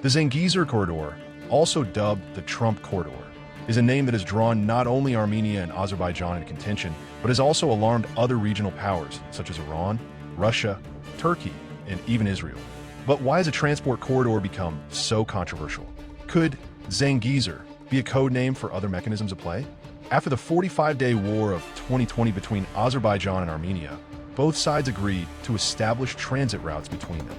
The Zangezur Corridor, also dubbed the Trump Corridor, is a name that has drawn not only Armenia and Azerbaijan into contention, but has also alarmed other regional powers such as Iran, Russia, Turkey, and even Israel. But why has a transport corridor become so controversial? Could Zangezur be a code name for other mechanisms at play? After the 45-day war of 2020 between Azerbaijan and Armenia, both sides agreed to establish transit routes between them.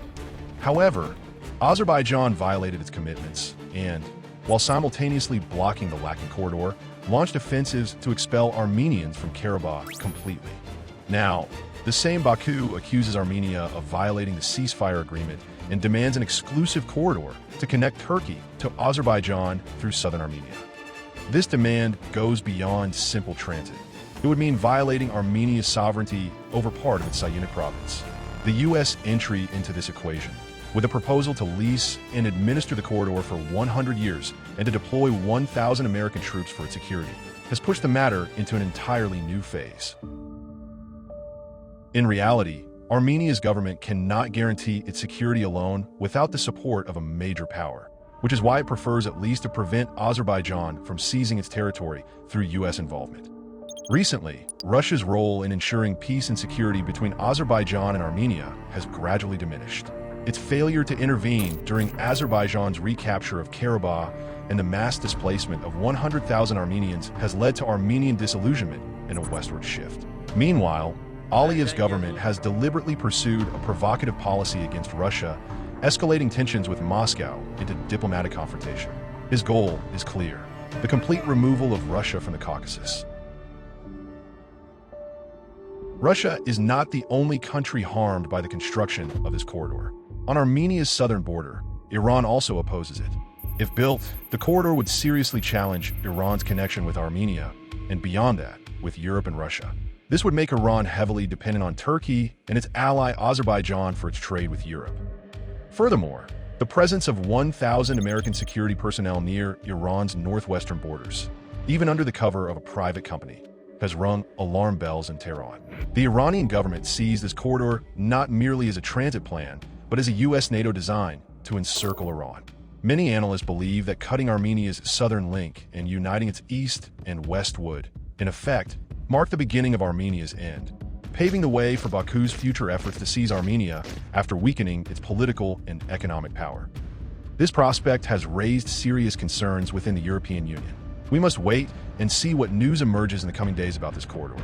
However, Azerbaijan violated its commitments and, while simultaneously blocking the Lakin corridor, launched offensives to expel Armenians from Karabakh completely. Now, the same Baku accuses Armenia of violating the ceasefire agreement and demands an exclusive corridor to connect Turkey to Azerbaijan through southern Armenia. This demand goes beyond simple transit. It would mean violating Armenia's sovereignty over part of its Syunik province. The U.S. entry into this equation, with a proposal to lease and administer the corridor for 100 years and to deploy 1,000 American troops for its security, has pushed the matter into an entirely new phase. In reality, Armenia's government cannot guarantee its security alone without the support of a major power, which is why it prefers at least to prevent Azerbaijan from seizing its territory through U.S. involvement. Recently, Russia's role in ensuring peace and security between Azerbaijan and Armenia has gradually diminished. Its failure to intervene during Azerbaijan's recapture of Karabakh and the mass displacement of 100,000 Armenians has led to Armenian disillusionment and a westward shift. Meanwhile, Aliyev's government has deliberately pursued a provocative policy against Russia, escalating tensions with Moscow into diplomatic confrontation. His goal is clear: the complete removal of Russia from the Caucasus. Russia is not the only country harmed by the construction of this corridor. On Armenia's southern border, Iran also opposes it. If built, the corridor would seriously challenge Iran's connection with Armenia, and beyond that, with Europe and Russia. This would make Iran heavily dependent on Turkey and its ally Azerbaijan for its trade with Europe. Furthermore, the presence of 1,000 American security personnel near Iran's northwestern borders, even under the cover of a private company, has rung alarm bells in Tehran. The Iranian government sees this corridor not merely as a transit plan, but as a U.S.-NATO design to encircle Iran. Many analysts believe that cutting Armenia's southern link and uniting its east and west would, in effect, mark the beginning of Armenia's end, paving the way for Baku's future efforts to seize Armenia after weakening its political and economic power. This prospect has raised serious concerns within the European Union. We must wait and see what news emerges in the coming days about this corridor.